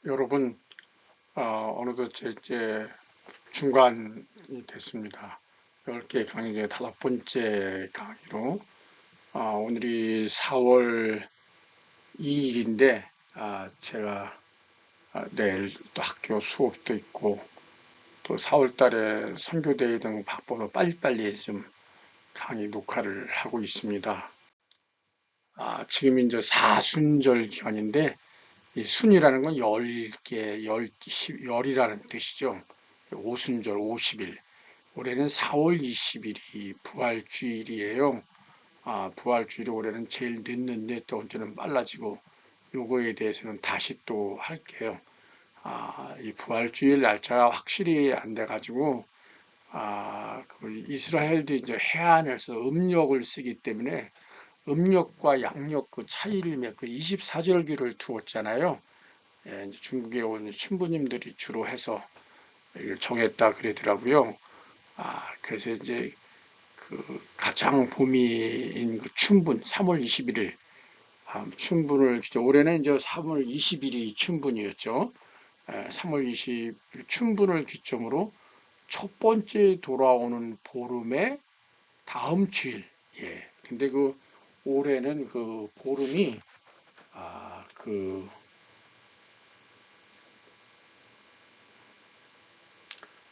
여러분, 어느덧 이제 중간이 됐습니다. 10개 강의 중에 5번째 강의로, 오늘이 4월 2일인데, 제가 내일 또 학교 수업도 있고, 또 4월 달에 선교대회 등 바빠서 빨리빨리 좀 강의 녹화를 하고 있습니다. 지금 이제 사순절 기간인데, 이 순이라는 건 10개, 열이라는 뜻이죠. 오순절 50일. 올해는 4월 20일이 부활주일이에요. 부활주일이 올해는 제일 늦는데 또 언제는 빨라지고 요거에 대해서는 다시 또 할게요. 이 부활주일 날짜가 확실히 안 돼가지고 그 이스라엘도 이제 해안에서 음력을 쓰기 때문에 음력과 양력 그 차이를 맺고 24절기를 두었잖아요. 이제 중국에 온 신부님들이 주로 해서 정했다 그러더라고요. 그래서 이제 그 가장 봄인 그 춘분 3월 21일 춘분을 올해는 이제 3월 20일이 춘분이었죠. 3월 20일 춘분을 기점으로 첫 번째 돌아오는 보름의 다음 주일. 예. 근데 그 올해는 그 보름이 그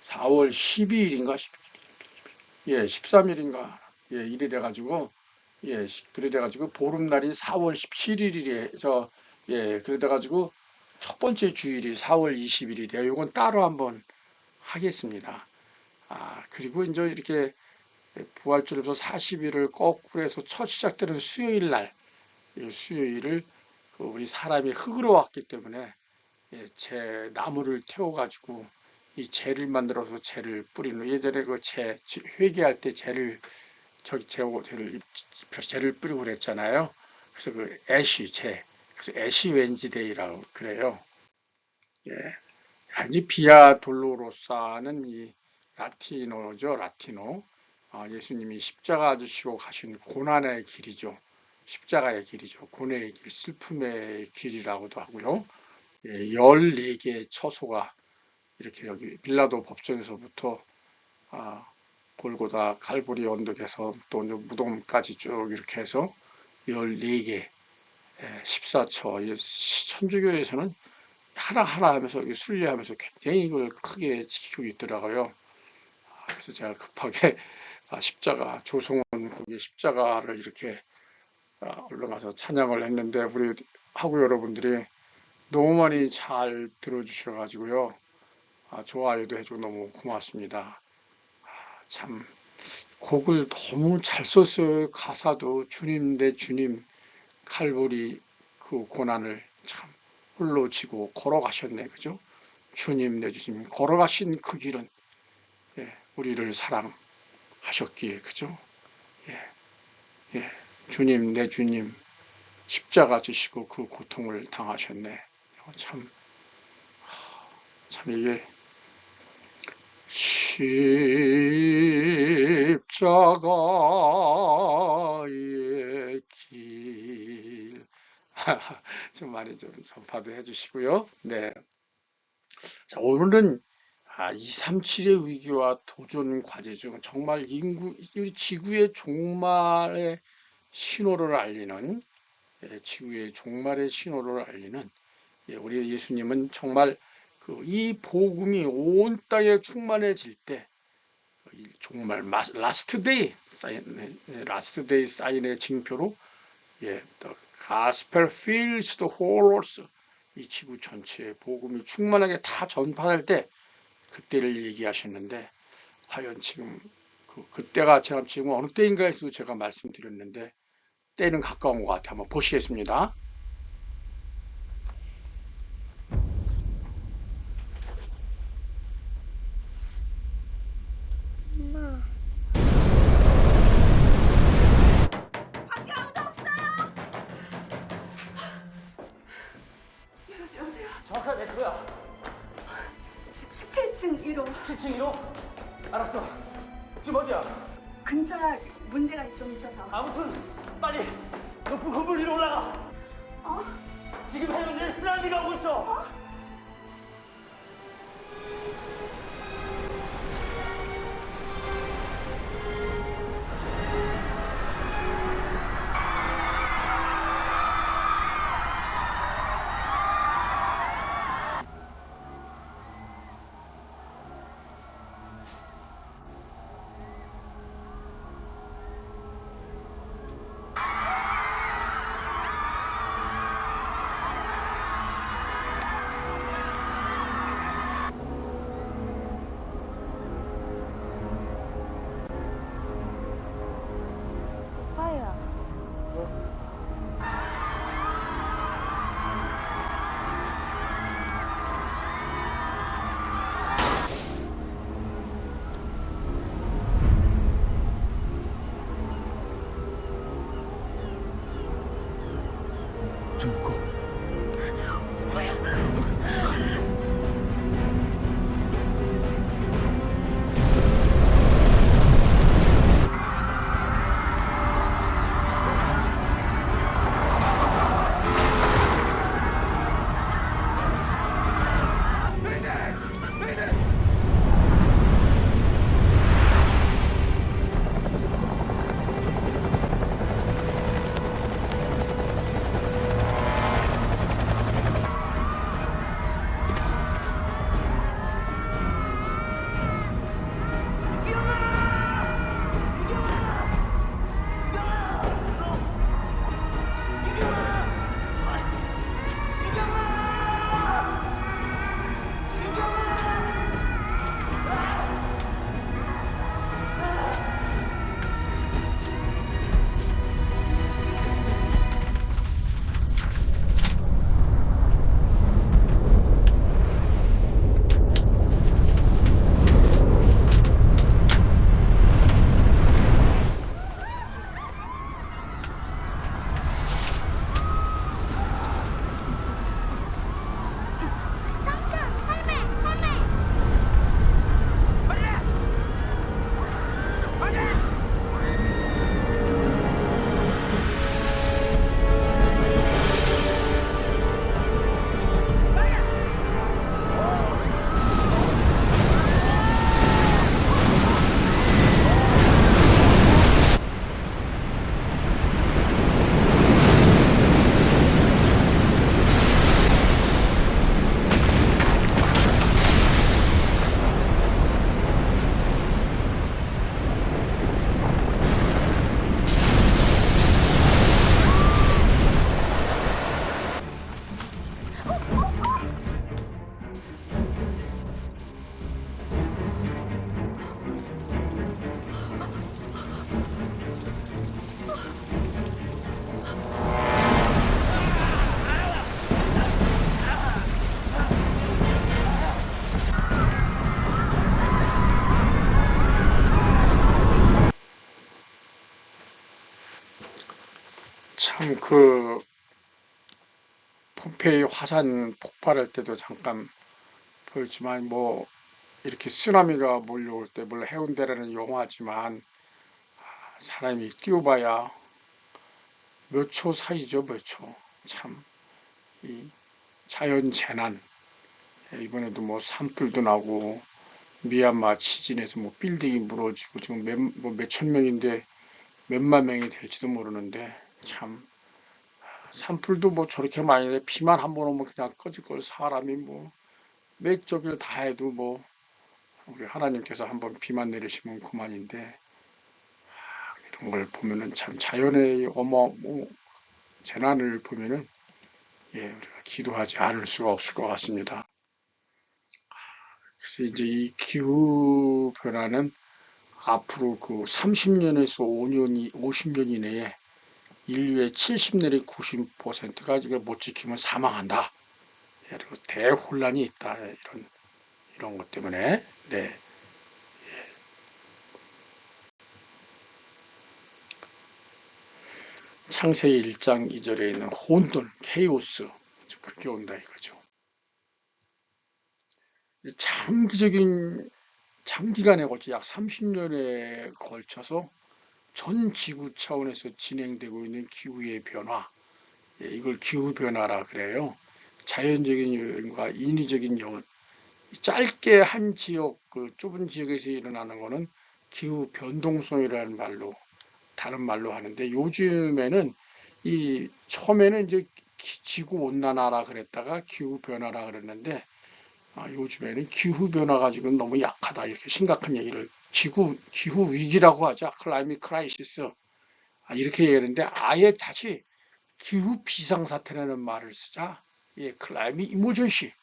4월 12일인가 13일인가 이래 돼가지고 그래 돼가지고 보름날이 4월 17일이래서 그래 돼가지고 첫 번째 주일이 4월 20일이래요. 이건 따로 한번 하겠습니다. 그리고 이제 이렇게 부활절에서 40일을 거꾸로 해서 첫 시작되는 수요일 날, 이 수요일을 우리 사람이 흙으로 왔기 때문에 재 나무를 태워가지고 이 재를 만들어서 재를 뿌리는 예전에 그 회개할 때 재를 뿌리고 그랬잖아요. 그래서 그 애쉬 재 그래서 애쉬 웬즈데이라고 그래요. 예, 아니 비아 돌로로사는 이 라틴어죠, 라틴어. 예수님이 십자가 지시고 가신 고난의 길이죠. 십자가의 길이죠. 고뇌의 길, 슬픔의 길이라고도 하고요. 14개의 처소가 이렇게 여기 빌라도 법정에서부터 골고다 갈보리 언덕에서 또 무덤까지 쭉 이렇게 해서 14개 14처 천주교에서는 하나하나 하면서 순례하면서 굉장히 이걸 크게 지키고 있더라고요. 그래서 제가 급하게 십자가 조성원 거기 십자가를 이렇게 얼른 가서 찬양을 했는데 우리 하고 여러분들이 너무 많이 잘 들어주셔가지고요. 좋아요도 해주고 너무 고맙습니다. 참 곡을 너무 잘 썼어요. 가사도 주님 내 주님 칼보리 그 고난을 참 홀로 지고 걸어가셨네. 그죠? 주님 내 주님 걸어가신 그 길은 우리를 사랑하셨기에 그죠? 주님 내 주님 십자가 지시고 그 고통을 당하셨네. 참 이게 십자가의 길. 좀 많이 좀 전파도 해주시고요. 네. 자, 오늘은 237의 위기와 도전 과제 중 정말 지구의 종말의 신호를 알리는, 지구의 종말의 신호를 알리는, 우리 예수님은 정말 이 복음이 온 땅에 충만해질 때 정말 라스트 데이 사인의 징표로 the gospel fills the whole earth 이 지구 전체에 복음이 충만하게 다 전파할 때 그때를 얘기하셨는데 과연 지금 그때가 지금 어느 때인가에서 제가 말씀드렸는데 때는 가까운 것 같아요. 한번 보시겠습니다. 정확한 메트로야. 17층 1호. 17층 1호? 알았어. 지금 어디야? 근처야. 문제가 좀 있어서. 아무튼 빨리 높은 건물 위로 올라가. 지금 해운대에 쓰나미가 오고 있어. 오빠야. 죽고. 참 그 폼페이 화산 폭발할 때도 잠깐 보였지만 뭐 이렇게 쓰나미가 몰려올 때 물론 해운대라는 용하지만 사람이 뛰어봐야 몇 초 사이죠, 몇 초. 참 이 자연 재난 이번에도 뭐 산불도 나고 미얀마 지진에서 뭐 빌딩이 무너지고 지금 뭐 몇천 명인데 몇만 명이 될지도 모르는데 참 산불도 뭐 저렇게 많이 내 비만 한 번 오면 그냥 꺼질 걸 사람이 뭐 몇 적을 다 해도 뭐 우리 하나님께서 한번 비만 내리시면 그만인데 이런 걸 보면은 참 자연의 재난을 보면은 우리가 기도하지 않을 수가 없을 것 같습니다. 그래서 이제 이 기후 변화는 앞으로 그 30년에서 50년 이내에 인류의 70 내지 90%가 이걸 못 지키면 사망한다. 그리고 대혼란이 있다. 이런 것 때문에 네. 창세기 1장 2절에 있는 혼돈, 케이오스 그게 온다 이거죠. 장기간에 걸쳐 약 30년에 걸쳐서 전 지구 차원에서 진행되고 있는 기후의 변화, 이걸 기후변화라 그래요. 자연적인 요인과 인위적인 요인. 짧게 한 지역, 그 좁은 지역에서 일어나는 거는 기후 변동성이라는 말로, 다른 말로 하는데, 요즘에는 처음에는 이제 지구 온난화라 그랬다가 기후 변화라 그랬는데, 요즘에는 기후 변화 가지고는 너무 약하다, 이렇게 심각한 얘기를, 기후 위기라고 하죠. 클라이밋 크라이시스. 이렇게 얘기하는데, 아예 다시 기후 비상사태라는 말을 쓰자. 예, 클라이밋 이머전시.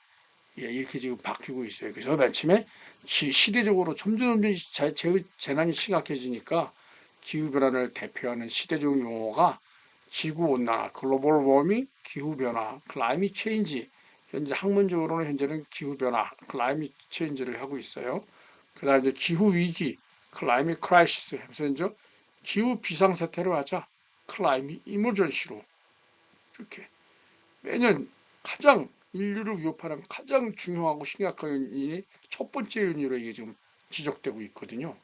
예, 이렇게 지금 바뀌고 있어요. 그래서 맨 처음에 시대적으로 점점 재난이 심각해지니까 기후변화를 대표하는 시대적 용어가 지구온난화, 글로벌 워밍, 기후변화, 클라이밋 체인지. 현재 학문적으로는 현재는 기후변화, 클라이밋 체인지를 하고 있어요. 그 다음에 이제 기후위기, 클라이밋 크라이시스 하면서 이제 기후 비상사태로 하자. 클라이밋 이머전시로. 이렇게. 매년 가장 인류를 위협하는 가장 중요하고 심각한 요인이 첫 번째 요인으로 이게 지금 지적되고 있거든요.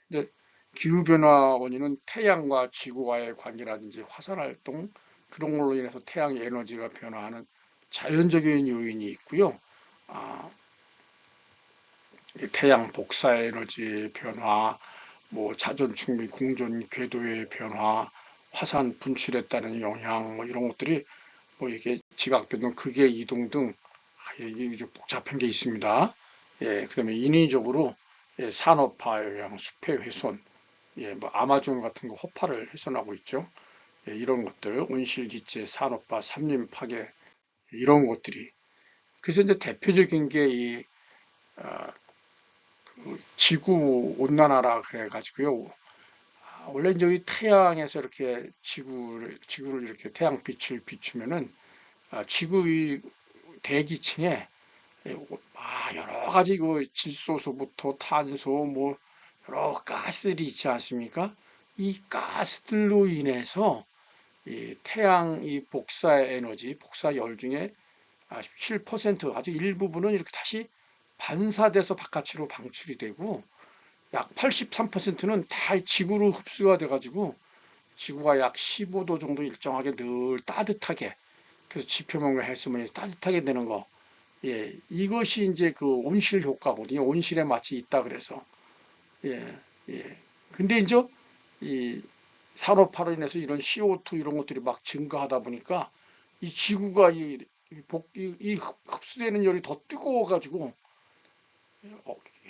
근데 기후변화 원인은 태양과 지구와의 관계라든지 화산활동 그런 걸로 인해서 태양의 에너지가 변화하는 자연적인 요인이 있고요. 아, 태양 복사 에너지의 변화, 뭐 자전 축미 공전 궤도의 변화, 화산 분출에 따른 영향, 뭐 이런 것들이 뭐 이게 지각 변동, 극의 이동 등 이게 좀 복잡한 게 있습니다. 예, 그다음에 인위적으로 산업화 영향, 숲의 훼손, 예, 뭐 아마존 같은 거 허파를 훼손하고 있죠. 예, 이런 것들, 온실기체, 산업화, 산림 파괴 이런 것들이. 그래서 이제 대표적인 게 지구 온난화라 그래가지고요. 원래 이제 이 태양에서 이렇게 지구를 이렇게 태양빛을 비추면은 지구의 대기층에 여러 가지 그 질소수부터 탄소 뭐 여러 가스들이 있지 않습니까? 이 가스들로 인해서 이 태양 이 복사 에너지, 복사열 중에 17% 아주 일부분은 이렇게 다시 반사돼서 바깥으로 방출이 되고 약 83%는 다 지구로 흡수가 돼가지고 지구가 약 15도 정도 일정하게 늘 따뜻하게 그래서 지표면과 헬스면이 따뜻하게 되는 거. 예, 이것이 이제 그 온실 효과거든요. 온실에 마치 있다 그래서. 예, 예. 근데 이제 이 산업화로 인해서 이런 CO2 이런 것들이 막 증가하다 보니까 이 지구가 이 흡수되는 열이 더 뜨거워가지고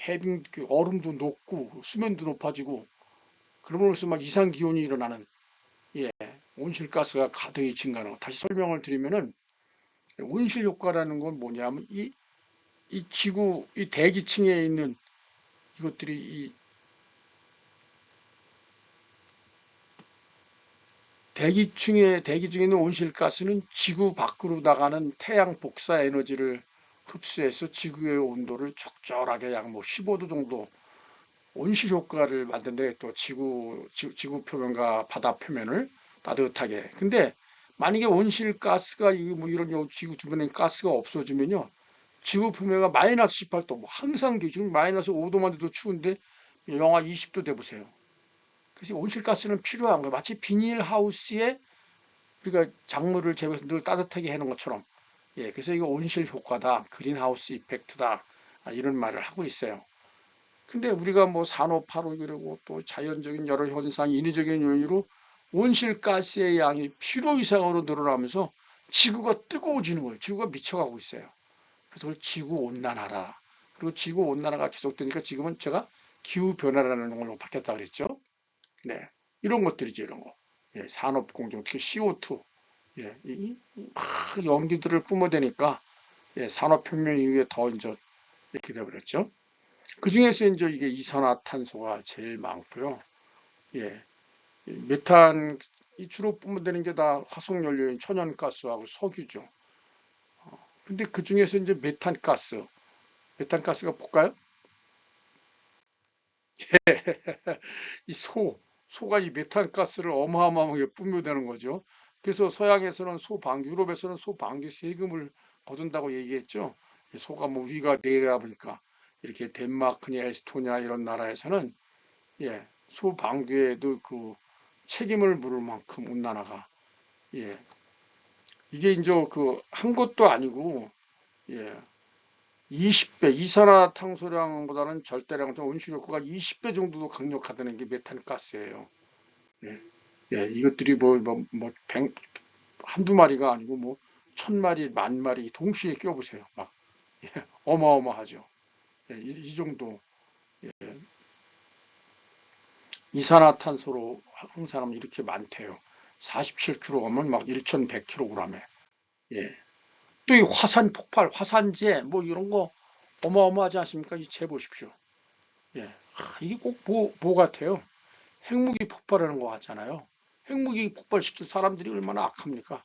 해빙 그 얼음도 녹고 수면도 높아지고 그러면서 막 이상 기온이 일어나는 예, 온실가스가 가득히 증가하는 거. 다시 설명을 드리면은 온실 효과라는 건 뭐냐면 이 지구 이 대기층에 있는 이것들이 이 대기 중에 있는 온실가스는 지구 밖으로 나가는 태양 복사 에너지를 흡수해서 지구의 온도를 적절하게 약 뭐 15도 정도 온실 효과를 만드는데 또 지구 표면과 바다 표면을 따뜻하게. 근데 만약에 온실가스가 뭐 이런 지구 주변에 가스가 없어지면요. 지구 표면가 마이너스 18도, 뭐 항상 지금 마이너스 5도만 돼도 추운데 영하 20도 돼 보세요. 그래서 온실가스는 필요한 거예요. 마치 비닐하우스에 우리가 작물을 재배해서 늘 따뜻하게 해놓은 것처럼. 예, 그래서 이거 온실 효과다, 그린하우스 이펙트다, 이런 말을 하고 있어요. 근데 우리가 뭐 산업화로 그러고 또 자연적인 여러 현상, 인위적인 요인으로 온실가스의 양이 필요 이상으로 늘어나면서 지구가 뜨거워지는 거예요. 지구가 미쳐가고 있어요. 그래서 그걸 지구 온난화라. 그리고 지구 온난화가 계속되니까 지금은 제가 기후 변화라는 걸로 바뀌었다 그랬죠. 네, 이런 것들이죠, 이런 거. 예, 산업 공정, 특히 CO2, 예, 연기들을 뿜어대니까 예, 산업혁명 이후에 더 이제 이렇게 되어버렸죠. 그 중에서 이제 이게 이산화탄소가 제일 많고요. 예, 메탄 이 주로 뿜어대는 게 다 화석연료인 천연가스하고 석유죠. 근데 그 중에서 이제 메탄가스가 볼까요? 이 소가 이 메탄가스를 어마어마하게 뿜어대는 거죠. 그래서 서양에서는 유럽에서는 소방기 세금을 거둔다고 얘기했죠. 소가 뭐 위가 내다 보니까 이렇게 덴마크냐 에스토니아 이런 나라에서는 예, 소방귀에도 그 책임을 물을 만큼 온난화가 예. 이게 이제 그 한 것도 아니고, 예. 20배, 이산화탄소량보다는 절대량 온실 효과가 20배 정도도 강력하다는 게 메탄가스예요. 예. 예, 이것들이 한두 마리가 아니고 뭐, 1000마리, 10,000마리 동시에 껴보세요. 막, 예, 어마어마하죠. 예, 이 정도. 예, 이산화탄소로 한 사람이 이렇게 많대요. 47kg면 막 1,100kg에. 예. 또 이 화산 폭발, 화산재, 뭐 이런 거 어마어마하지 않습니까? 이 재 보십시오. 예. 이게 꼭 뭐 같아요? 핵무기 폭발하는 거 같잖아요. 핵무기 폭발시킬 사람들이 얼마나 악합니까?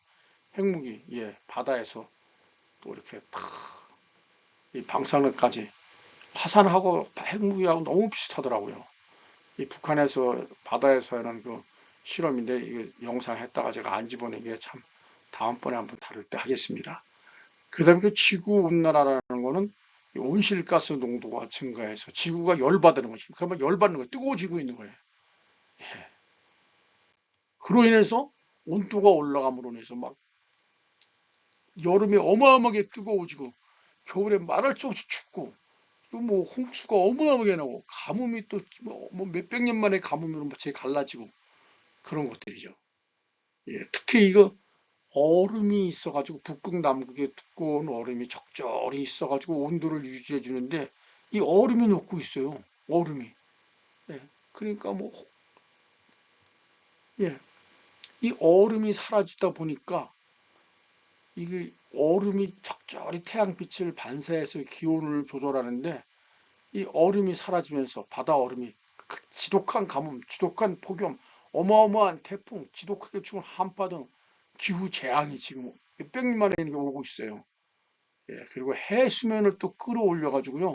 핵무기, 예, 바다에서 또 이렇게 이 방사능까지 화산하고 핵무기하고 너무 비슷하더라고요. 이 북한에서 바다에서 하는 그 실험인데 이거 영상 했다가 제가 안 집어내게 참 다음번에 한번 다룰 때 하겠습니다. 그다음에 그 지구 온난화라는 거는 온실가스 농도가 증가해서 지구가 열받는 거지. 그러면 열받는 거예요. 뜨거워지고 있는 거예요. 예. 그로 인해서 온도가 올라감으로 인해서 막 여름에 어마어마하게 뜨거워지고 겨울에 말할 수 없이 춥고 또 뭐 홍수가 어마어마하게 나고 가뭄이 또 뭐 몇백 년 만에 가뭄으로 제 갈라지고 그런 것들이죠. 예, 특히 이거 얼음이 있어가지고 북극 남극에 두꺼운 얼음이 적절히 있어가지고 온도를 유지해 주는데 이 얼음이 녹고 있어요. 얼음이. 예, 그러니까 뭐 예, 이 얼음이 사라지다 보니까 이게 얼음이 적절히 태양빛을 반사해서 기온을 조절하는데 이 얼음이 사라지면서 바다 얼음이 지독한 가뭄, 지독한 폭염, 어마어마한 태풍, 지독하게 추운 한파 등 기후 재앙이 지금 몇백 년 만에 이렇게 오고 있어요. 예, 그리고 해수면을 또 끌어올려 가지고요.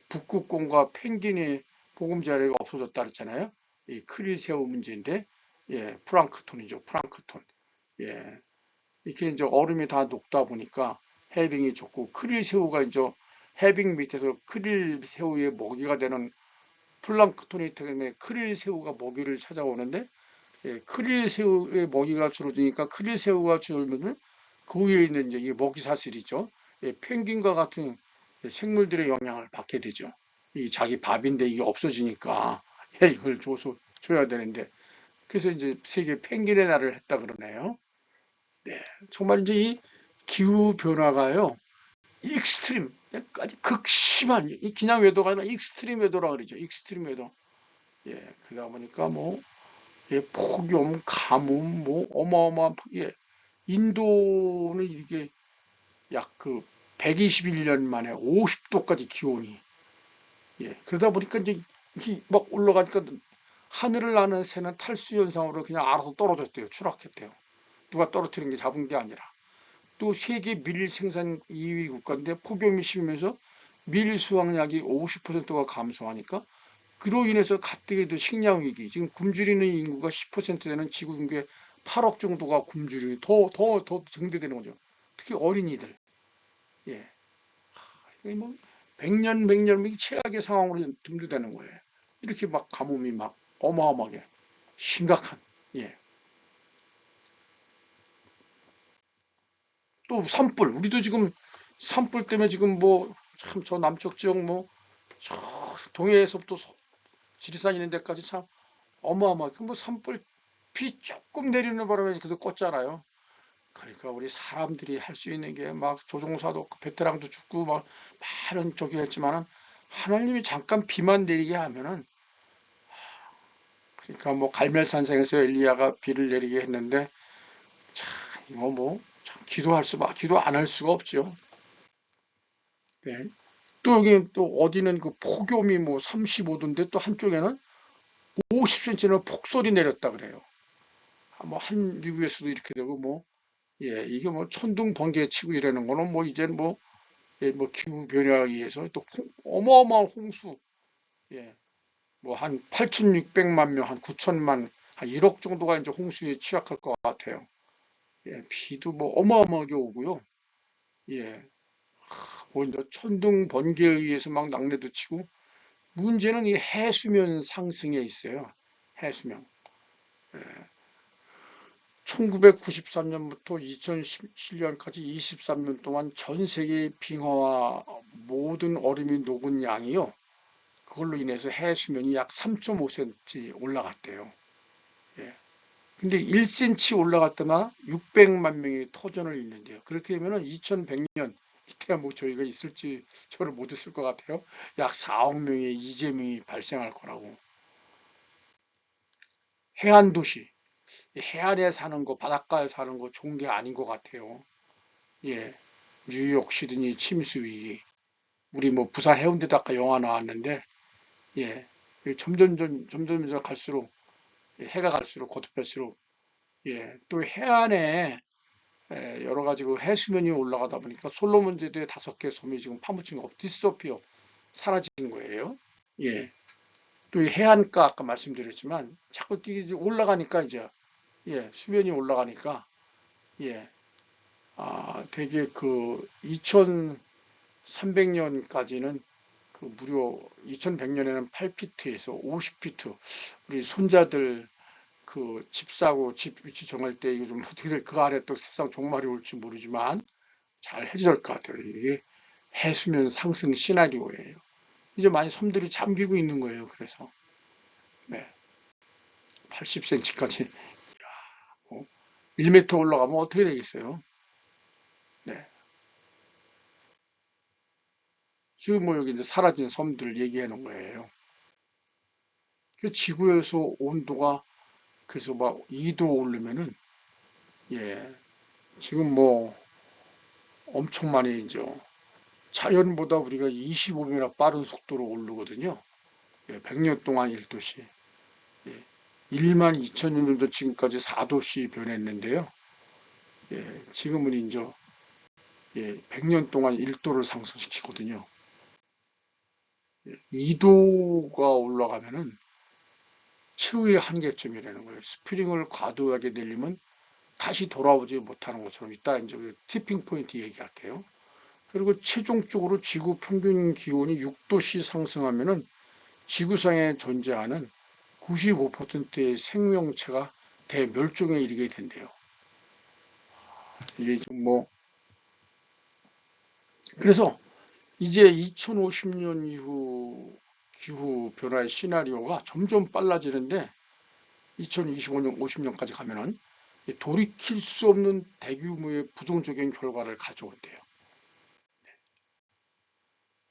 북극곰과 펭귄의 보금자리가 없어졌다 그랬잖아요. 이 크릴새우 문제인데, 예, 플랑크톤이죠, 플랑크톤. 예, 이렇게 이제 얼음이 다 녹다 보니까 해빙이 좁고 크릴새우가 이제 해빙 밑에서 크릴새우의 먹이가 되는 플랑크톤이 때문에 크릴새우가 먹이를 찾아오는데 예, 크릴새우의 먹이가 줄어드니까 크릴새우가 줄면 그 위에 있는 이제 먹이 사슬이죠. 예, 펭귄과 같은 생물들의 영향을 받게 되죠. 이 자기 밥인데 이게 없어지니까 예, 이걸 줘야 되는데 그래서 이제 세계 펭귄의 날을 했다 그러네요. 네, 정말 이제 이 기후 변화가요. 익스트림, 아주 극심한 이 그냥 웨더가 아니라 익스트림 웨더라 그러죠. 익스트림 웨더. 예, 그러다 보니까 뭐 예, 폭염, 가뭄, 뭐 어마어마한 예, 인도는 이게 약 그 121년 만에 50도까지 기온이 예, 그러다 보니까 이제 막 올라가니까 하늘을 나는 새는 탈수 현상으로 그냥 알아서 떨어졌대요. 추락했대요. 누가 떨어뜨린 게 잡은 게 아니라. 또 세계 밀 생산 2위 국가인데 폭염이 심하면서 밀 수확량이 50%가 감소하니까 그로 인해서 가뜩이도 식량 위기, 지금 굶주리는 인구가 10% 되는 지구 인구의 8억 정도가 굶주리 더 증대되는 거죠. 특히 어린이들. 예. 이게 뭐 100년 100년 최악의 상황으로 등재되는 거예요. 이렇게 막 가뭄이 막 어마어마하게 심각한. 예. 또 산불. 우리도 지금 산불 때문에 지금 뭐 참 저 남쪽 지역 뭐 저 동해에서부터 지리산 있는 데까지 참 어마어마하게 뭐 산불 비 조금 내리는 바람에 계속 껐잖아요. 그러니까 우리 사람들이 할 수 있는 게 막 조종사도 없고 베테랑도 죽고 막 많은 저기 했지만은 하나님이 잠깐 비만 내리게 하면은 그러니까 뭐 갈멜산성에서 엘리야가 비를 내리게 했는데 참 이거 뭐 참 기도 안 할 수가 없죠. 네. 또 여기 또 어디는 그 폭염이 뭐 35도인데 또 한쪽에는 50cm는 폭설이 내렸다 그래요. 뭐 한 미국에서도 이렇게 되고 뭐 예, 이게 뭐 천둥 번개 치고 이러는 거는 뭐 이제 뭐, 예, 뭐 기후 변화에 의해서 또 어마어마한 홍수, 예, 뭐 한 8,600만 명, 한 9천만, 한 1억 정도가 이제 홍수에 취약할 것 같아요. 예, 비도 뭐 어마어마하게 오고요. 예, 뭐 이제 천둥 번개에 의해서 막 낙뢰도 치고 문제는 이 해수면 상승에 있어요. 해수면. 1993년부터 2017년까지 23년 동안 전 세계 빙하와 모든 얼음이 녹은 양이요. 그걸로 인해서 해수면이 약 3.5cm 올라갔대요. 예. 근데 1cm 올라갈 때마다 600만 명이 터전을 잇는데요. 그렇게 되면은 2100년 이때야 뭐 저희가 있을지 저를 못 있을 것 같아요. 약 4억 명의 이재명이 발생할 거라고. 해안 도시, 해안에 사는 거, 바닷가에 사는 거 좋은 게 아닌 것 같아요. 예, 뉴욕, 시드니 침수 위기. 우리 뭐 부산 해운대도 아까 영화 나왔는데, 예, 점점 갈수록 해가 갈수록 거듭할수록 또 해안에 여러 가지 그 해수면이 올라가다 보니까 솔로몬 제도의 5개 섬이 지금 파묻힌 거, 디스토피어 사라진 거예요. 예. 또 이 해안가 아까 말씀드렸지만 자꾸 이게 올라가니까 이제 수면이 올라가니까 예. 되게 그 2300년까지는 그 무려 2100년에는 8피트에서 50피트 우리 손자들 그 집 사고 집 위치 정할 때 이거 좀 어떻게 그 아래 또 세상 종말이 올지 모르지만 잘 해줄 것 같아요. 이게 해수면 상승 시나리오예요. 이제 많이 섬들이 잠기고 있는 거예요. 그래서 네, 80cm까지 1m 올라가면 어떻게 되겠어요? 네. 지금 뭐 여기 이제 사라진 섬들 얘기해 놓은 거예요. 그 지구에서 온도가 그래서 막 2도 오르면은 예, 지금 뭐 엄청 많이 이제 자연보다 우리가 25배나 빠른 속도로 오르거든요. 100년 동안 1도씩. 1만 2천 년도 지금까지 4도씩 변했는데요. 지금은 이제 100년 동안 1도를 상승시키거든요. 2도가 올라가면은 최후의 한계점이라는 거예요. 스프링을 과도하게 내리면 다시 돌아오지 못하는 것처럼 이따 이제 티핑 포인트 얘기할게요. 그리고 최종적으로 지구 평균 기온이 6도씩 상승하면은 지구상에 존재하는 95%의 생명체가 대멸종에 이르게 된대요. 이게 좀 뭐 그래서 이제 2050년 이후 기후 변화의 시나리오가 점점 빨라지는데 2025년, 50년까지 가면은 돌이킬 수 없는 대규모의 부정적인 결과를 가져온대요.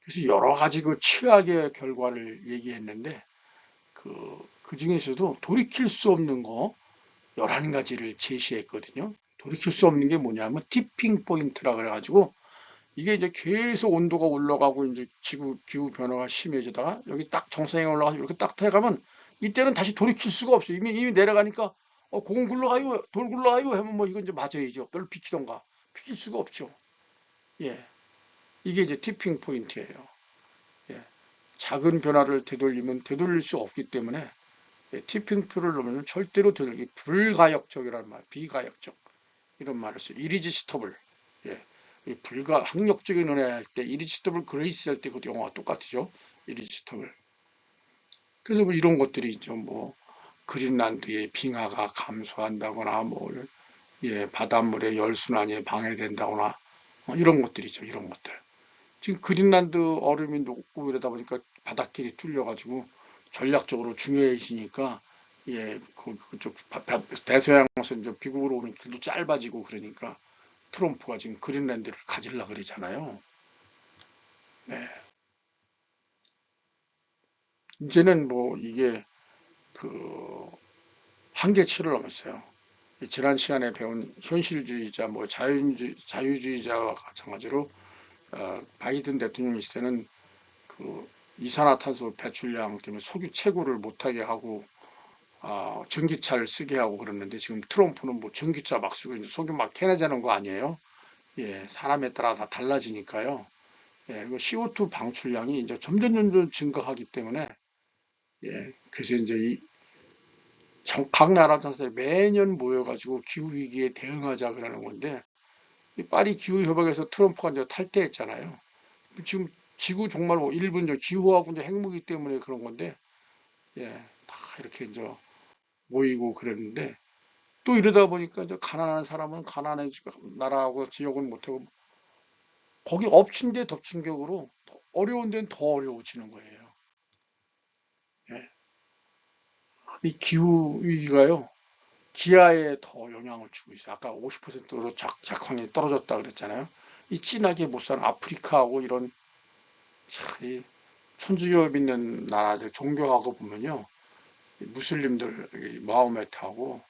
그래서 여러 가지 그 최악의 결과를 얘기했는데 그 중에서도 돌이킬 수 없는 거 11가지를 제시했거든요. 돌이킬 수 없는 게 뭐냐면 티핑 포인트라 그래가지고 이게 이제 계속 온도가 올라가고 이제 지구 기후 변화가 심해지다가 여기 딱 정상에 올라가서 이렇게 딱 해가면 이때는 다시 돌이킬 수가 없어요. 이미 내려가니까 공 굴러가요, 돌 굴러가요 하면 뭐 이건 이제 맞아야죠. 별로 비키던가 비킬 수가 없죠. 예, 이게 이제 티핑 포인트예요. 예, 작은 변화를 되돌리면 되돌릴 수 없기 때문에 티핑표를 놓으면 절대로 되돌리기 불가역적이라는 말, 비가역적 이런 말을 써요. 이리지스터블. 예. 불가 학력적인 은혜 할 때 이리지스터블 그레이스 할 때 그 영어가 똑같죠. 이리지스터블. 그래서 뭐 이런 것들이 있죠. 뭐 그린란드의 빙하가 감소한다거나 뭐 바닷물의 열순환이 방해된다거나 이런 것들이죠. 이런 것들. 지금 그린란드 얼음이 녹고 이러다 보니까 바닷길이 뚫려가지고 전략적으로 중요해지니까 그쪽 대서양에서 이제 미국으로 오는 길도 짧아지고 그러니까 트럼프가 지금 그린란드를 가지려 그러잖아요. 네. 이제는 뭐 이게 그 한계치를 넘었어요. 지난 시간에 배운 현실주의자, 뭐 자유주의자와 마찬가지로 바이든 대통령 시대는 그 이산화탄소 배출량 때문에 석유 채굴을 못하게 하고 전기차를 쓰게 하고 그러는데 지금 트럼프는 뭐 전기차 막 쓰고 이제 석유 막 캐내자는 거 아니에요? 사람에 따라 다 달라지니까요. 그리고 CO2 방출량이 이제 점점 증가하기 때문에 그래서 이제 각 나라 전체 매년 모여가지고 기후 위기에 대응하자 그러는 건데 이 파리 기후 협약에서 트럼프가 이제 탈퇴했잖아요. 지금 지구 정말 뭐 일부 이제 기후하고 이제 핵무기 때문에 그런 건데 다 이렇게 이제 모이고 그랬는데 또 이러다 보니까 이제 가난한 사람은 가난해지고 나라하고 지역은 못하고 거기 엎친 데 덮친 격으로 어려운 데는 더 어려워지는 거예요. 예. 이 기후 위기가요. 기아에 더 영향을 주고 있어요. 아까 50%로 작황이 떨어졌다 그랬잖아요. 이 진하게 못 사는 아프리카하고 이런 참, 이 천주교 믿는 나라들 종교하고 보면요. 무슬림들 마호메트하고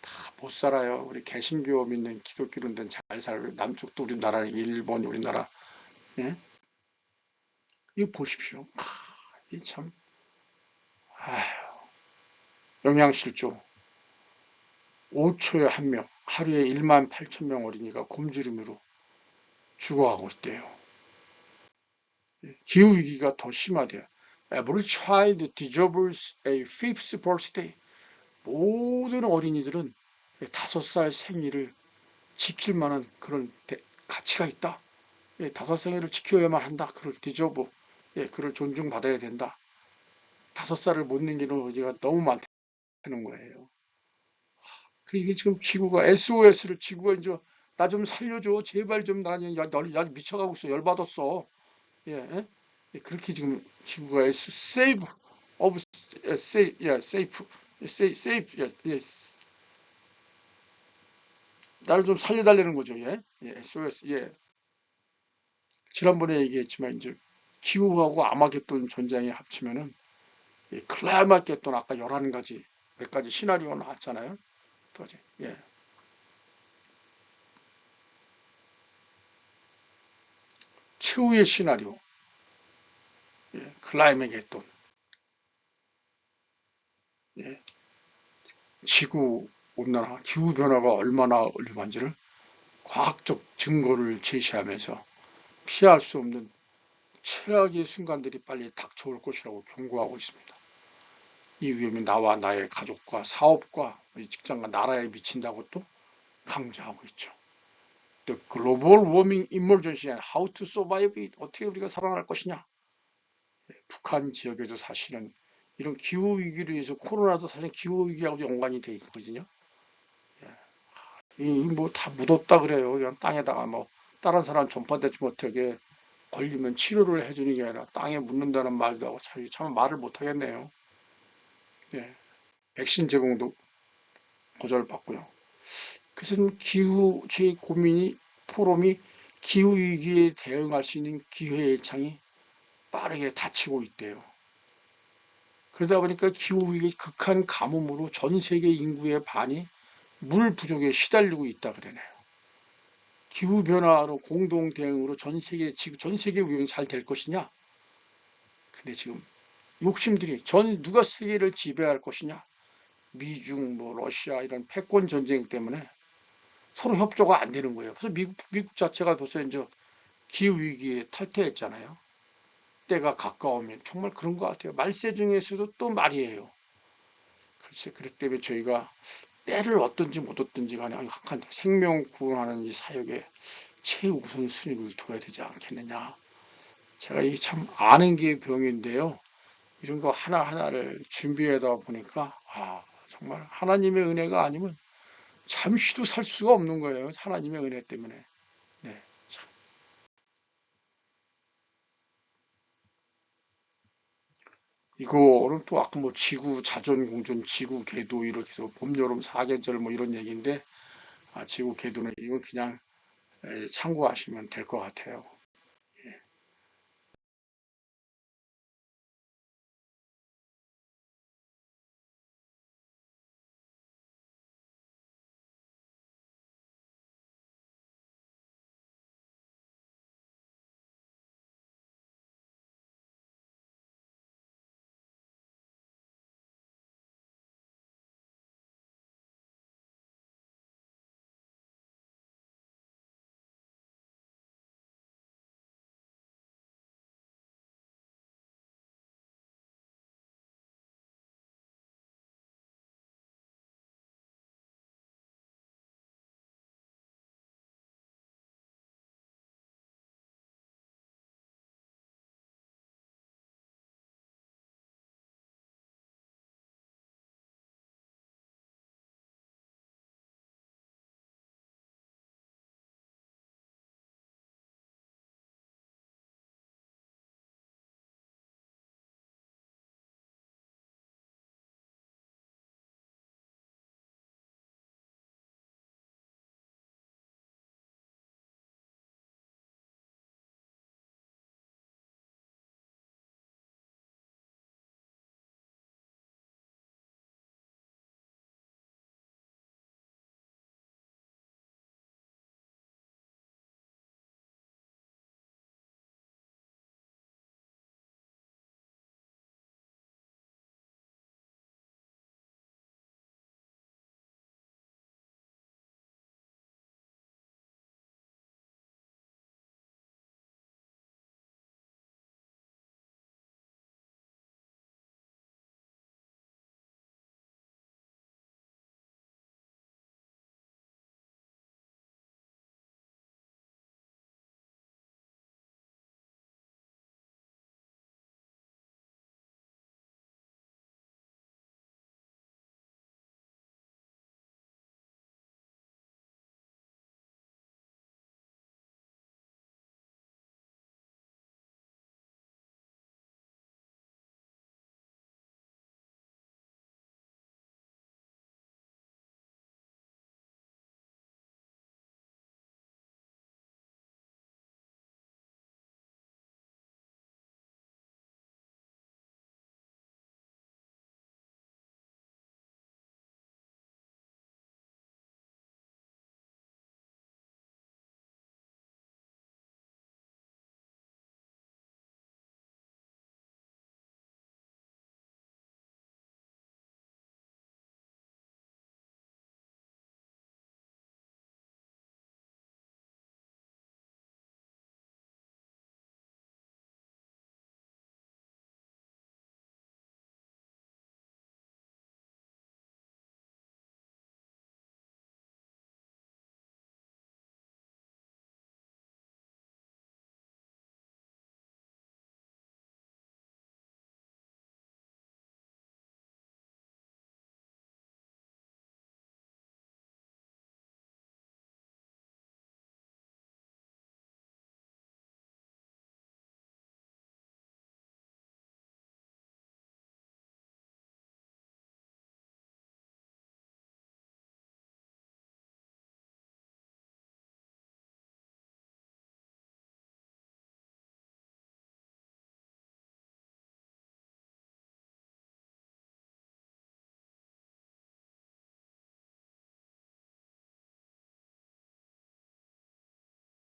다 못 살아요. 우리 개신교 믿는 기독교인들은 잘 살고 남쪽도 우리나라 일본 우리나라 예? 이거 보십시오. 이 참 영양실조 5초에 한 명 하루에 1만 8천 명 어린이가 굶주림으로 죽어가고 있대요. 기후위기가 더 심하대요. Every child deserves a fifth birthday. 모든 어린이들은 5살 생일을 지킬 만한 그런 가치가 있다. 5생일을 지켜야만 한다. 그걸 디저브, 그걸 존중받아야 된다. 5살을 못 넘기는 어린이가 너무 많다는 거예요. 이게 지금 지구가 SOS를 지구가 이제 나 좀 살려줘. 제발 좀 나 미쳐가고 있어. 열받았어. 예, 예? 그렇게 지금 지구가 save of save, safe, safe, 나를 좀 살려달라는 거죠. 예, SOS, 지난번에 얘기했지만 이제 기후하고 아마겟돈 전쟁이 합치면은 클라이마겟돈 아까 11가지 몇 가지 시나리오 나왔잖아요. 또지 최후의 시나리오, 클라이마겟돈, 예, 지구 온난화, 기후 변화가 얼마나 위험한지를 과학적 증거를 제시하면서 피할 수 없는 최악의 순간들이 빨리 닥쳐올 것이라고 경고하고 있습니다. 이 위험이 나와 나의 가족과 사업과 직장과 나라에 미친다고 또 강조하고 있죠. The Global Warming Emergency and How to Survive It. 어떻게 우리가 살아날 것이냐. 북한 지역에서 사실은 이런 기후 위기로 해서 코로나도 사실 기후 위기하고 연관이 돼 있거든요. 뭐 다 묻었다 그래요. 그냥 땅에다가 뭐 다른 사람 전파되지 못하게 걸리면 치료를 해주는 게 아니라 땅에 묻는다는 말도 하고 참 말을 못 하겠네요. 백신 제공도 거절받고요. 그래서 기후 제 고민이 포럼이 기후 위기에 대응할 수 있는 기회의 창이 빠르게 닫히고 있대요. 그러다 보니까 기후 위기 극한 가뭄으로 전 세계 인구의 반이 물 부족에 시달리고 있다 그러네요. 기후 변화로 공동 대응으로 전 세계 위험이 잘 될 것이냐? 근데 지금 욕심들이 누가 세계를 지배할 것이냐? 미중, 뭐 러시아 이런 패권 전쟁 때문에 서로 협조가 안 되는 거예요. 그래서 미국 자체가 벌써 이제 기후 위기에 탈퇴했잖아요. 때가 가까우면 정말 그런 것 같아요. 말세 중에서도 또 말이에요. 글쎄, 그렇기 때문에 저희가 때를 얻든지 못 얻든지 간에 한 생명 구원하는 이 사역에 최우선 순위를 둬야 되지 않겠느냐. 제가 이 참 아는 게 병인데요. 이런 거 하나하나를 준비하다 보니까 정말 하나님의 은혜가 아니면 잠시도 살 수가 없는 거예요. 하나님의 은혜 때문에. 네. 이거는 또 아까 뭐 지구 자전 공전, 지구 궤도 이렇게 해서 봄, 여름, 사계절 뭐 이런 얘기인데 지구 궤도는 이거 그냥 참고하시면 될 것 같아요.